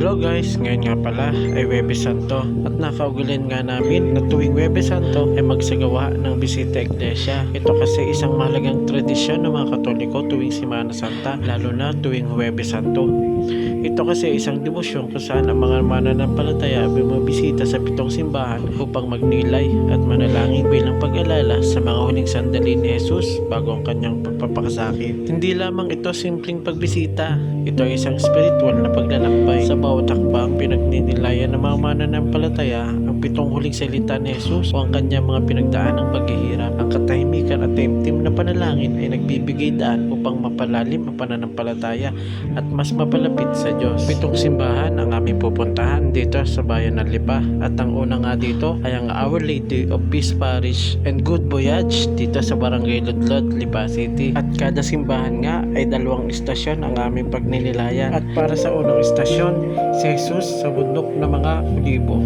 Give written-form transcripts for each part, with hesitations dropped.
Hello guys, ngayon nga pala ay Huwebes Santo at nakaugalin nga namin na tuwing Huwebes Santo ay magsagawa ng bisita iglesia. Ito kasi isang mahalagang tradisyon ng mga Katoliko tuwing Semana Santa, lalo na tuwing Huwebes Santo. Ito kasi isang debosyon kung saan ang mga mananampalataya ay bumibisita sa 7 simbahan upang magnilay at manalangin bilang pag-alala sa mga huling sandali ni Jesus bago ang kanyang pagpapakasakit. Hindi lamang ito simpleng pagbisita, ito ay isang spiritual na paglalakbay. Sa bawat hakbang pinagninilayan ng mga mananampalataya ang 7 huling salita ni Jesus o ang kanyang mga pinagdaan ng paghihirap. Ang katahimikan at taimtim na panalangin ay nagbibigay daan upang mapalalim ang pananampalataya at mas mapalapit sa Diyos. 7 simbahan ang aming pupuntahan dito sa bayan ng Lipa at ang una nga dito ay ang Our Lady of Peace Parish and Good Voyage dito sa Barangay Ludlod, Lipa City. At kada simbahan nga ay 2 istasyon ang aming pagninilayan. At para sa unang istasyon, si Jesus sa bundok ng mga Olibo.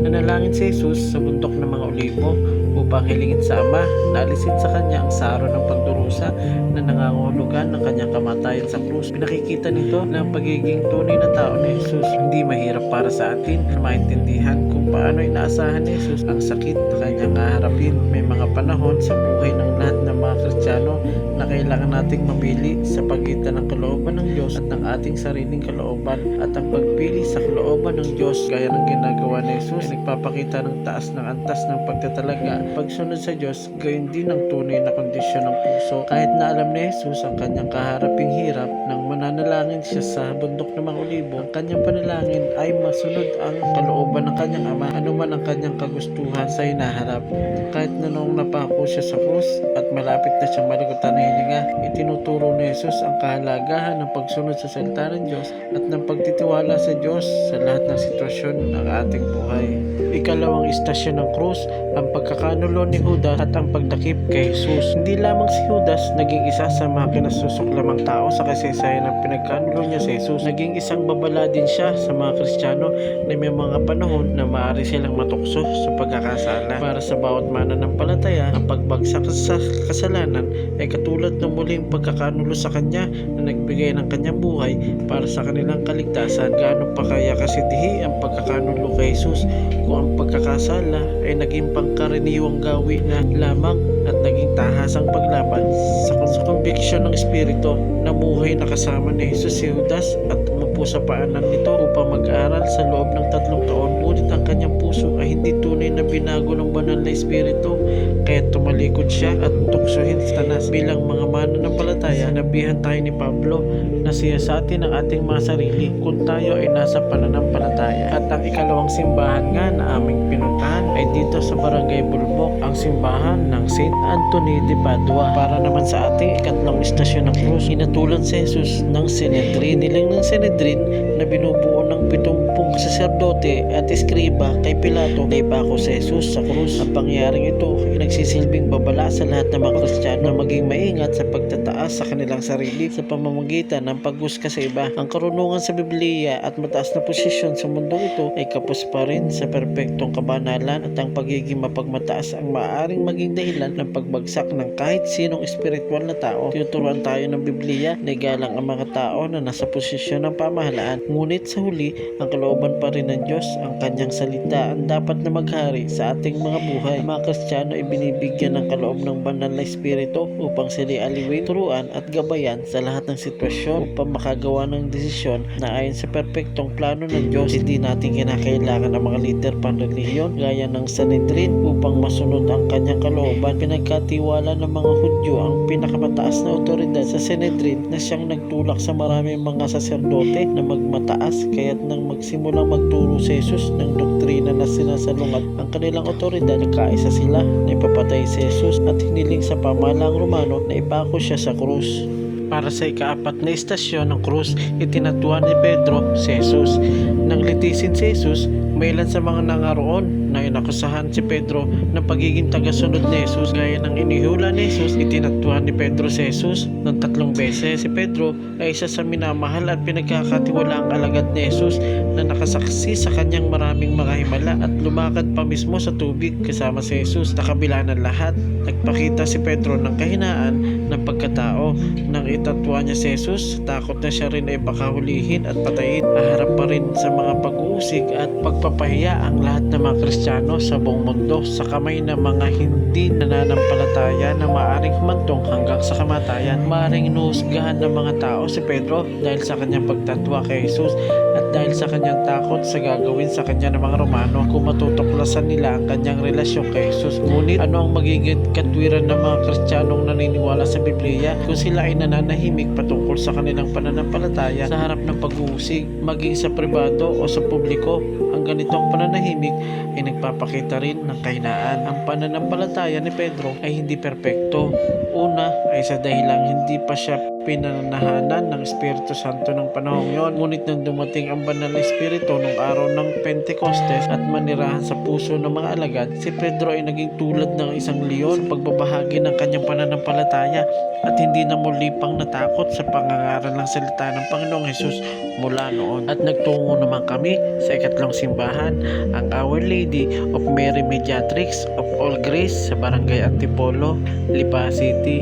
Nanalangin si Jesus sa bundok ng mga Olibo upang hilingin sa Ama na alisin sa kanya ang saro ng pagdurusa na nangangahulugan ng kanyang kamatayan sa krus. Pinakikita nito na ang pagiging tunay na tao ni Jesus hindi mahirap para sa atin na maintindihan kung paano inaasahan ni Jesus ang sakit na kanyang haharapin. May mga panahon sa buhay ng lahat ng mga Kristiyano na kailangan nating mamili sa pagitan ng kalooban ng Diyos at ng ating sariling kalooban, at ang pagpili sa kalooban ng Diyos gaya ng ginagawa ni Jesus ay nagpapakita ng taas ng antas ng pagtatalaga. Pagsunod sa Diyos, gayon din ang tunay na kondisyon ng puso. Kahit na alam ni Jesus ang kanyang kaharaping hirap, nang mananalangin siya sa bundok ng mga Olibo, ang kanyang panalangin ay masunod ang kalooban ng kanyang Ama, anuman ang kanyang kagustuhan sa hinaharap. Kahit na noong napako siya sa krus at malapit na siyang malagutan ng hininga, itinuturo ni Jesus ang kahalagahan ng pagsunod sa salita ng Diyos at ng pagtitiwala sa Diyos sa lahat ng sitwasyon ng ating buhay. Ikalawang istasyon ng krus, ang pagkakanulo ni Judas at ang pagdakip kay Jesus. Hindi lamang si Judas naging isa sa mga kinasusullamang tao sa kasaysayan ng pinagkanulo niya sa Jesus. Naging isang babala din siya sa mga Kristiyano na may mga panahon na maaari silang matukso sa pagkakasala. Para sa bawat mananampalataya, ang pagbagsak sa kasalanan ay katulad ng muling pagkakanulo sa kanya na nagbigay ng kanyang buhay para sa kanilang kaligtasan. Gaano pa kaya kasidihi ang pagkakanulo kay Jesus kung ang pagkakasala ay naging pangkaraniwang gawi na lamang at naging tahasang paglaban sa conviction ng Espiritu. Namuhay na kasama ni Jesus si Judas at umupo sa paanan nito upang mag-aral sa loob ng 3 taon. Ngunit ang kanyang puso ay hindi tunay na binago ng banal na Espiritu, kaya tumalikod siya at tuksohin si Satanas. Bilang mga mananampalataya, nabihan tayo ni Pablo na siyasatin ang ating mga sarili kung tayo ay nasa pananampalataya. At ang ikalawang simbahan nga na aming pinuntahan ay dito sa Barangay Bulbok, ang simbahan ng St. Anthony de Padua. Para naman sa ating ikatlong istasyon ng krus, hinatulan si Jesus ng Sinedrin. Nilang ng Sinedrin na binubuo ng 70 saserdote at eskriba kay Pilato na ipako si Jesus sa krus. Ang pangyayaring ito ay nagsisilbing babala sa lahat ng mga Kristiyano na maging maingat sa pagtataas sa kanilang sarili sa pamamagitan ng paghuska sa iba. Ang karunungan sa Biblia at mataas na posisyon sa mundong ito ay kapos pa rin sa perpektong kabanalan, at ang pagiging mapagmataas ang maaaring maging dahilan ng pagbagsak ng kahit sinong espiritual na tao. Tinuturuan tayo ng Biblia na igalang ang mga tao na nasa posisyon ng pamahalaan, ngunit sa huli ang kalooban pa rin ng Diyos, ang kanyang salita ang dapat na maghari sa ating mga buhay. Ang mga Kristiyano ay binibigyan ng kaloob ng banal na Espiritu upang sila aliwin, turuan at gabayan sa lahat ng sitwasyon upang makagawa ng desisyon na ayon sa perpektong plano ng Diyos. Hindi natin kinakailangan ang mga lider panrelihiyon gaya ng Sanhedrin upang masunod ang kanyang kalooban. Pinagkatiwala ng mga Hudyo ang pinakamataas na otoridad sa Sanhedrin na siyang nagtulak sa maraming mga saserdote na magmataas, kaya't nang magsimulang magturo si Jesus ng doktrina na sinasalungat ang kanilang otoridad, nagkaisa sila na ipapatay si Jesus at hiniling sa pamahalaang Romano na ipako siya sa krus. Para sa ika-4 na istasyon ng krus, itinatuan ni Pedro si Jesus. Nang litisin si Jesus, may ilan sa mga nangaroon na inakusahan si Pedro ng pagiging tagasunod ni Jesus. Gaya ng inihula ni Jesus, itinatuhan ni Pedro si Jesus ng 3 beses. Si Pedro ay isa sa minamahal at pinagkakatiwalaang alagad ni Jesus na nakasaksi sa kanyang maraming mga himala at lumakad pa mismo sa tubig kasama si Jesus. Sa kabila ng lahat, nagpakita si Pedro ng kahinaan ng pagkatao. Nang itatwa niya si Jesus, takot na siya rin ay baka hulihin at patayin. Haharap pa rin sa mga pag-uusig at pagpapahiya ang lahat ng mga Kristiyano sa buong mundo sa kamay ng mga hindi nananampalataya na maaaring humantong hanggang sa kamatayan. Maaaring inuhusgahan ng mga tao si Pedro dahil sa kanyang pagtatwa kay Jesus at dahil sa kanyang takot sa gagawin sa kanya ng mga Romano kung matutuklasan nila ang kanyang relasyon kay Jesus. Ngunit ano ang magiging katwiran ng mga Kristiyanong naniniwala sa Biblia kung sila ay nananahimik patungkol sa kanilang pananampalataya sa harap ng pag-uusig, maging sa pribado o sa publiko? Ang ganitong pananahimik ay nagpapakita rin ng kahinaan. Ang pananampalataya ni Pedro ay hindi perpekto. Una ay sa dahilang hindi pa siya pinananahanan ng Espiritu Santo ng panahong yon. Ngunit nang dumating ang banal na Espiritu nung araw ng Pentecostes at manirahan sa puso ng mga alagad, si Pedro ay naging tulad ng isang leon sa pagbabahagi ng kanyang pananampalataya at hindi na muli pang natakot sa pangangaral ng salita ng Panginoong Hesus mula noon. At nagtungo naman kami sa ikatlong simbahan, ang Our Lady of Mary Mediatrix of All Grace sa Barangay Antipolo, Lipa City.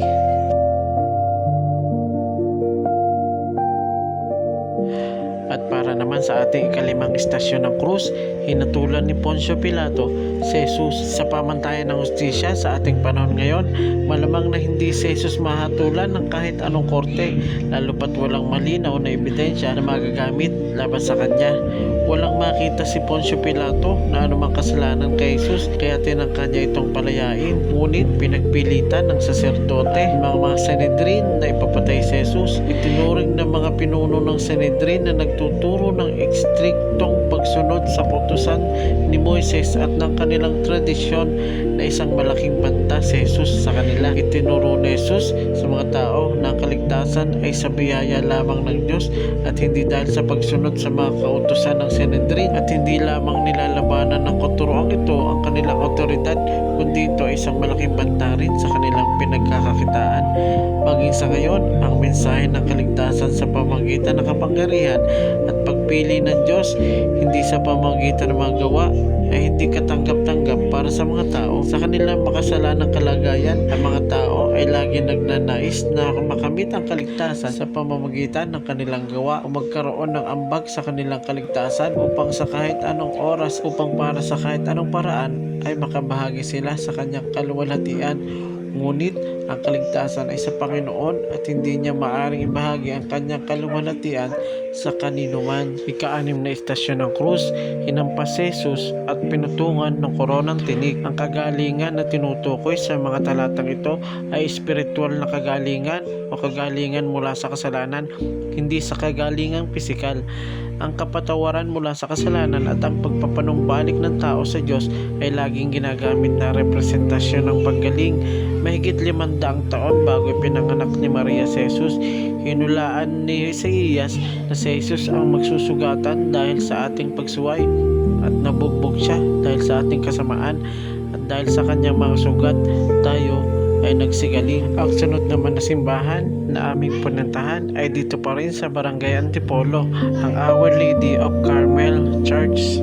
At para naman sa ating ikalimang istasyon ng krus, hinatulan ni Poncio Pilato si Jesus sa pamantayan ng hustisya sa ating panahon ngayon. Malamang na hindi si Jesus mahatulan ng kahit anong korte, lalo pat walang malinaw na ebidensya na magagamit laban sa kanya. Walang makita si Poncio Pilato na anumang kasalanan kay Jesus, kaya tinangka niya itong palayain. Ngunit pinagpilitan ng saserdote, mga Sanhedrin na ipapatay si Jesus. Itinuring ng mga pinuno ng Sanhedrin na nagtuturo ng ekstriktong pagsunod sa kautusan ni Moises at ng kanilang tradisyon na isang malaking banta si Jesus sa kanila. Itinuro ni Jesus sa mga tao na ang kaligtasan ay sa biyaya lamang ng Diyos at hindi dahil sa pagsunod sa mga kautusan ng Sanhedrin, at hindi lamang nilalabanan ng katuroang ito ang kanilang otoridad, kundi ito ay isang malaking banta rin sa kanilang pinagkakakitaan. Maging sa ngayon, ang mensahe ng kaligtasan sa pamamagitan ng kapangyarihan at pagpili ng Diyos, hindi sa pamamagitan ng mga gawa, ay hindi katanggap-tanggap para sa mga tao. Sa kanilang makasalanang kalagayan, ang mga tao ay lagi nagnanais na makamit ang kaligtasan sa pamamagitan ng kanilang gawa o magkaroon ng ambag sa kanilang kaligtasan upang sa kahit anong oras, upang para sa kahit anong paraan ay makabahagi sila sa kanyang kaluwalhatian. Ngunit ang kaligtasan ay sa Panginoon at hindi niya maaaring ibahagi ang kanyang kaluwalhatian sa kanino man. Ika-6 na istasyon ng krus, hinampas si Jesus at pinutungan ng koronang tinik. Ang kagalingan na tinutukoy sa mga talatang ito ay espiritual na kagalingan o kagalingan mula sa kasalanan, hindi sa kagalingang pisikal. Ang kapatawaran mula sa kasalanan at ang pagpapanumbalik ng tao sa Diyos ay laging ginagamit na representasyon ng paggaling. Mahigit 500 taon bago pinanganak ni Maria si Jesus, hinulaan ni Isaías na si Jesus ang magsusugatan dahil sa ating pagsuway, at nabugbog siya dahil sa ating kasamaan, at dahil sa kanyang mga sugat tayo ay nagsigaling. Ang sunod naman na simbahan na aming punantahan ay dito pa rin sa Barangay Antipolo, ang Our Lady of Carmel Church.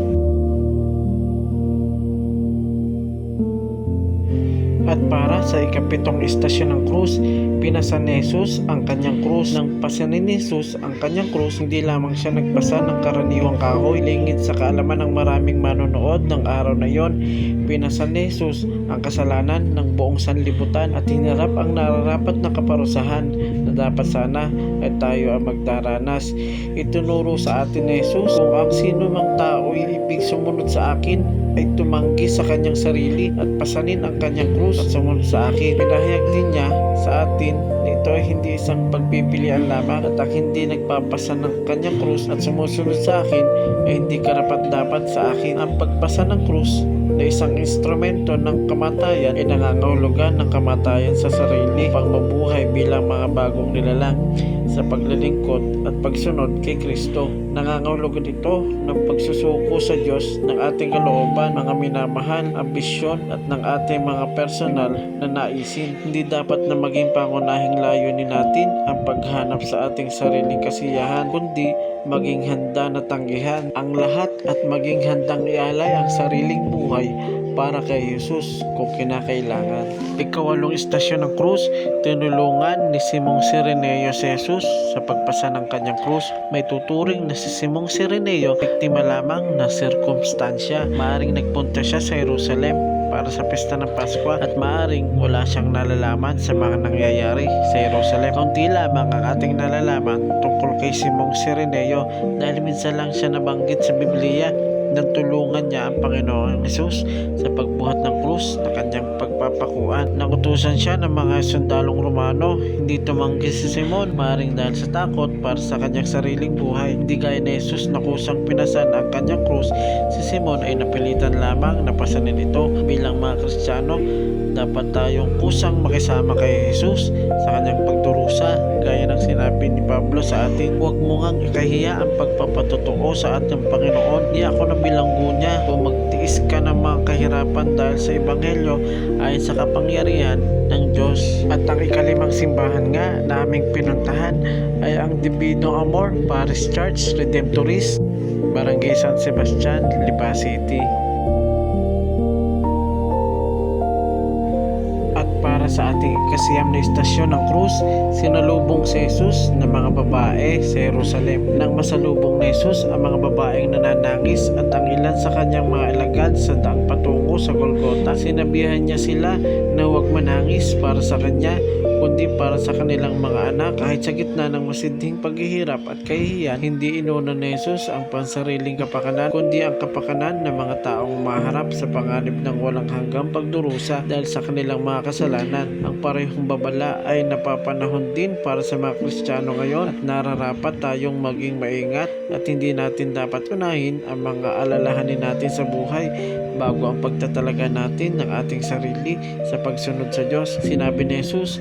At para sa ikapitong istasyon ng krus, pinasan ni Jesus ang kanyang krus. Nang pasanin ni Jesus ang kanyang krus, hindi lamang siya nagpasa ng karaniwang kahoy. Lingid sa kaalaman ng maraming manonood ng araw na yon, pinasan ni Jesus ang kasalanan ng buong sanlibutan at hinarap ang nararapat na kaparusahan na dapat sana ay tayo ang magdaranas. Itunuro sa atin ni Jesus kung ang sino mang tao ay ibig sumunod sa akin ay tumanggi sa kanyang sarili at pasanin ang kanyang krus at sumunod sa akin. Pinahayag din niya sa atin na ito ay hindi isang pagpipilian lamang, at ang hindi nagpapasa ng kanyang krus at sumusunod sa akin ay hindi karapat-dapat sa akin. Ang pagpasa ng krus na isang instrumento ng kamatayan ay nangangahulugan ng kamatayan sa sarili upang mabuhay bilang mga bagong nilalang sa paglilingkod at pagsunod kay Kristo. Nangangahulugan ito ng pagsusuko sa Diyos ng ating kalooban, mga minamahal, ambisyon at ng ating mga personal na naisin. Hindi dapat na maging pangunahing layunin natin ang paghanap sa ating sariling kasiyahan, kundi maging handa na tanggihan ang lahat at maging handang ialay ang sariling buhay para kay Jesus kung kinakailangan. Ikawalong istasyon ng krus, tinulungan ni Simong Sireneo si Jesus sa pagpasa ng kanyang krus. May tuturing na si Simong Sireneo, biktima lamang ng sirkumstansya. Maaring nagpunta siya sa Jerusalem para sa pista ng Pasko at maaring wala siyang nalalaman sa mga nangyayari sa Jerusalem. Kaunti lamang ang ating nalalaman tungkol kay Simong Sireneo dahil minsan lang siya nabanggit sa Biblia nang tulungan niya ang Panginoong Hesus sa pagbuhat ng krus na kanyang pagpapakuan. Nakutusan siya ng mga sundalong Romano, hindi tumanggi si Simon, maaaring dahil sa takot para sa kanyang sariling buhay. Hindi gaya ni Hesus na kusang pinasan ang kanyang krus, si Simon ay napilitan lamang na pasanin ito. Bilang mga Kristiyano, dapat tayong kusang makisama kay Hesus sa kanyang pagdurusa, gaya ng sinabi ni Pablo sa atin, huwag mo ngang ikahiya ang pagpapatotoo sa ating Panginoon. Di ako nabilanggo niya kung magtiis ka ng mga kahirapan dahil sa Ebanghelyo ayon sa kapangyarihan ng Diyos. At ang ikalimang simbahan nga na aming pinuntahan ay ang Divino Amor Parish Church Redemptorist, Barangay San Sebastian, Lipa City. Para sa ating ikasiyam na istasyon ng krus, sinalubong si Jesus ng mga babae sa Jerusalem. Nang masalubong ni Jesus ang mga babaeng nananangis at ang ilan sa kanyang mga alagad sa daan patungo sa Golgota, sinabihan niya sila na huwag manangis para sa kanya, kundi para sa kanilang mga anak. Kahit sa gitna ng masidhing paghihirap at kahihiyan, hindi inuna ni Jesus ang pansariling kapakanan, kundi ang kapakanan ng mga taong maharap sa panganib ng walang hanggang pagdurusa dahil sa kanilang mga kasalanan. Ang parehong babala ay napapanahon din para sa mga Kristiyano ngayon at nararapat tayong maging maingat at hindi natin dapat unahin ang mga alalahanin natin sa buhay bago ang pagtatalaga natin ng ating sarili sa pagsunod sa Diyos. Sinabi ni Jesus,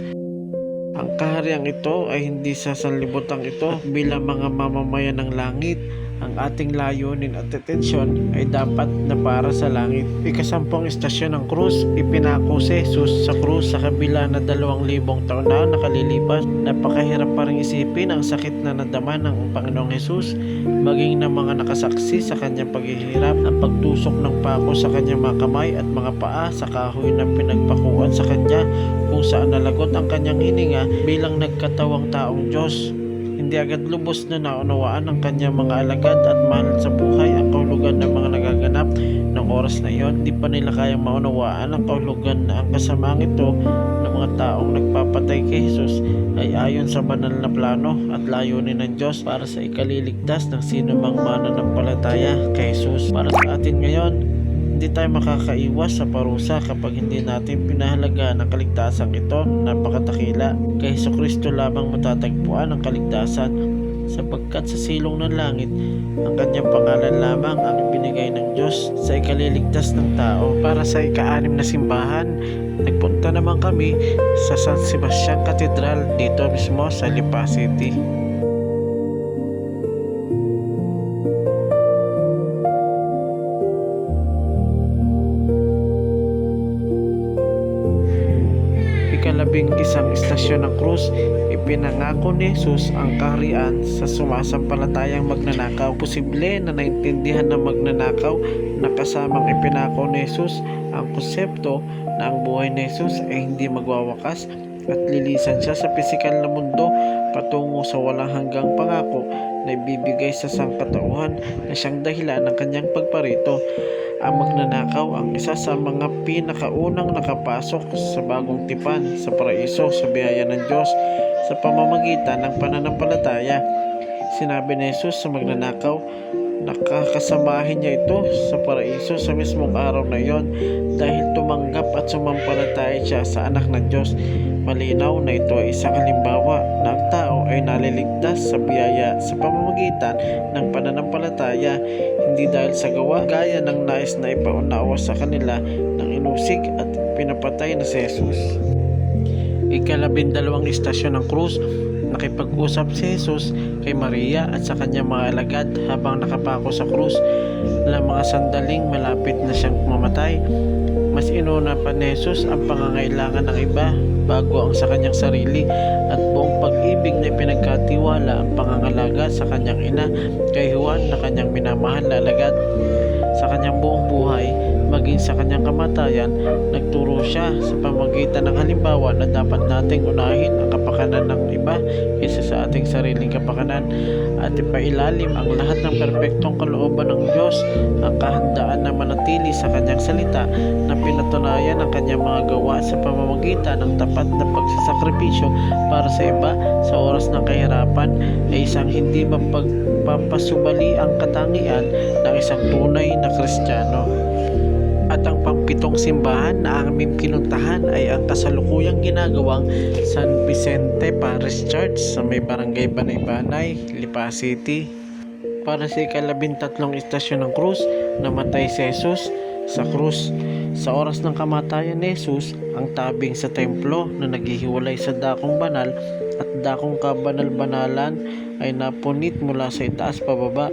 ang kahariang ito ay hindi sa sanlibutan ito at bilang mga mamamayan ng langit, ang ating layunin at atensyon ay dapat na para sa langit. Ikasampung istasyon ng krus, ipinako si Jesus sa krus sa kabila na 2,000 taon na nakalilipas. Napakahirap pa rin isipin ang sakit na nadama ng Panginoong Jesus, maging ng mga nakasaksi sa kanyang paghihirap, ang pagtusok ng pako sa kanyang mga kamay at mga paa sa kahoy na pinagpakuan sa kanya, kung saan nalagot ang kanyang hininga bilang nagkatawang taong Diyos. Hindi agad lubos na naunawaan ng kanyang mga alagad at mahal sa buhay ang kahulugan ng mga nagaganap ng oras na iyon. Di pa nila kayang maunawaan ang kahulugan na ang kasamaang ito ng mga taong nagpapatay kay Jesus ay ayon sa banal na plano at layunin ng Diyos para sa ikaliligtas ng sino mang mananampalataya kay Jesus. Para sa atin ngayon, hindi tayo makakaiwas sa parusa kapag hindi natin pinahalagaan ang kaligtasan ito. Napakatakila. Kay Jesucristo lamang matatagpuan ang kaligtasan, sapagkat sa silong ng langit ang kanyang pangalan lamang ang ibinigay ng Diyos sa ikaliligtas ng tao. Para sa ika-6 na simbahan, nagpunta naman kami sa San Sebastian Cathedral dito mismo sa Lipa City. Ikalabing isang istasyon ng krus, ipinangako ni Jesus ang kaharian sa sumasampalatayang magnanakaw. Posible na naintindihan ng magnanakaw na kasamang ipinako ni Jesus ang konsepto na ang buhay ni Jesus ay hindi magwawakas at lilisan siya sa pisikal na mundo patungo sa walang hanggang pangako na ibibigay sa sangkatauhan na siyang dahilan ng kanyang pagparito. Ang magnanakaw ang isa sa mga pinakaunang nakapasok sa bagong tipan sa paraiso sa biyaya ng Diyos sa pamamagitan ng pananampalataya. Sinabi ni Jesus sa magnanakaw, nakakasamahin niya ito sa paraiso sa mismong araw na iyon dahil tumanggap at sumampalataya siya sa anak ng Diyos. Malinaw na ito ay isang halimbawa na ang tao ay naliligtas sa biyaya sa pamamagitan ng pananampalataya, hindi dahil sa gawa gaya ng nais na ipaunawa sa kanila ng inusig at pinapatay na si Jesus. Ika-12 istasyon ng krus, nakipag-usap si Jesus kay Maria at sa kanyang mga alagad habang nakapako sa krus. na mga sandaling malapit na siyang mamatay, mas inuna pa ni Jesus ang pangangailangan ng iba bago ang sa kanyang sarili, at buong pag-ibig na pinagkatiwala ang pangangalaga sa kanyang ina kay Juan na kanyang minamahal na alagad. Sa kanyang buong buhay, maging sa kanyang kamatayan, nagturo siya sa pamamagitan ng halimbawa na dapat nating unahin ang kapakanan ng iba kaysa sa ating sariling kapakanan, at ipailalim ang lahat ng perpektong kalooban ng Diyos, ang kahandaan na manatili sa kanyang salita na pinatunayan ang kanyang mga gawa sa pamamagitan ng tapat na pagsasakripisyo para sa iba sa oras ng kahirapan, ay isang hindi mapagpapasubali ang katangian ng isang tunay na Kristiyano. At ang pampitong simbahan na aming kinuntahan ay ang kasalukuyang ginagawang San Vicente Parish Church sa may barangay Banay-Banay, Lipa City. Para sa ika-13 istasyon ng krus, namatay si Jesus sa krus. Sa oras ng kamatayan ni Jesus, ang tabing sa templo na naghihiwalay sa dakong banal at dakong kabanal-banalan ay napunit mula sa itaas pababa.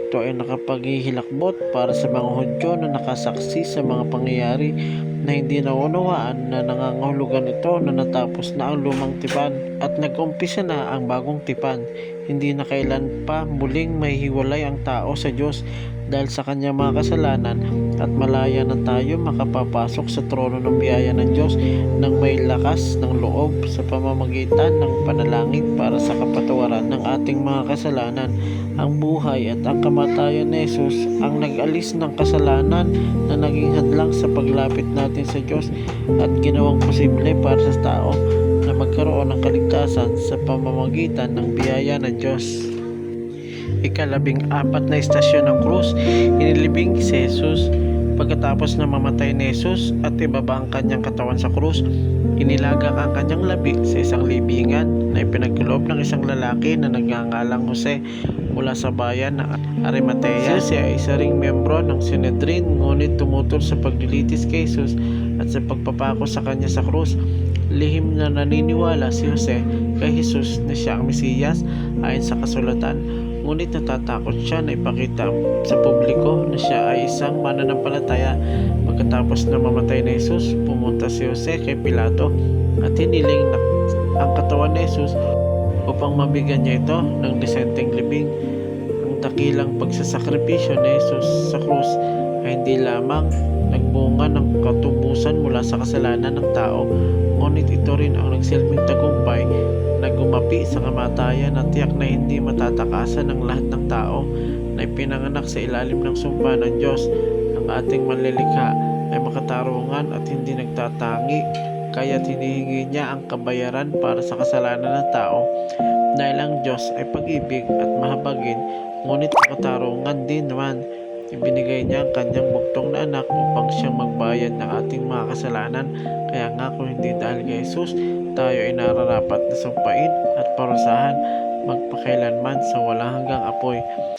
Ito ay nakapaghihilakbot para sa mga Hudyo na nakasaksi sa mga pangyayari na hindi naunawaan na nangangahulugan ito na natapos na ang lumang tipan at nag-umpisa na ang bagong tipan. Hindi na kailan pa muling mahihiwalay ang tao sa Diyos dahil sa kanyang mga kasalanan, at malaya na tayo makapapasok sa trono ng biyaya ng Diyos ng may lakas ng loob sa pamamagitan ng panalangin para sa kapatawaran ng ating mga kasalanan. Ang buhay at ang kamatayan ni Jesus ang nag-alis ng kasalanan na naging hadlang sa paglapit natin sa Diyos at ginawang posible para sa tao na magkaroon ng kaligtasan sa pamamagitan ng biyaya ng Diyos. Ika-14 na istasyon ng krus, inilibing si Jesus. Pagkatapos na mamatay ni Jesus at ibaba ang kanyang katawan sa krus, inilagak ang kanyang labi sa isang libingan na ipinagkaloob ng isang lalaki na nagngangalang Jose mula sa bayan ng Arimatea. Siya ay isa ring miyembro ng Sinedrin, ngunit tumutol sa paglilitis kay Jesus at sa pagpapako sa kanya sa krus. Lihim na naniniwala si Jose kay Jesus na siya ang Mesiyas ayon sa kasulatan, ngunit natatakot siya na ipakita sa publiko na siya ay isang mananampalataya. Pagkatapos na mamatay na Jesus, pumunta si Jose kay Pilato at hiniling na ang katawan ni Jesus upang mabigyan niya ito ng disenteng libing. Ang dakilang pagsasakripisyo ni Jesus sa krus ay hindi lamang nagbunga ng katubusan mula sa kasalanan ng tao, ngunit ito rin ang nagsilbing tagumpay na gumapi sa kamatayan at tiyak na hindi matatakasan ng lahat ng tao na ipinanganak sa ilalim ng sumpa ng Diyos. Ang ating manlilikha ay makatarungan at hindi nagtatangi, kaya't hinihingi niya ang kabayaran para sa kasalanan ng tao. Dahil ang Diyos ay pag-ibig at mahabagin, ngunit makatarungan din naman, ibinigay niya ang kanyang bugtong na anak upang siyang magbayad ng ating mga kasalanan. Kaya nga kung hindi dahil kay Jesus, tayo ay nararapat na sumpain at parusahan magpakailanman sa walang hanggang apoy.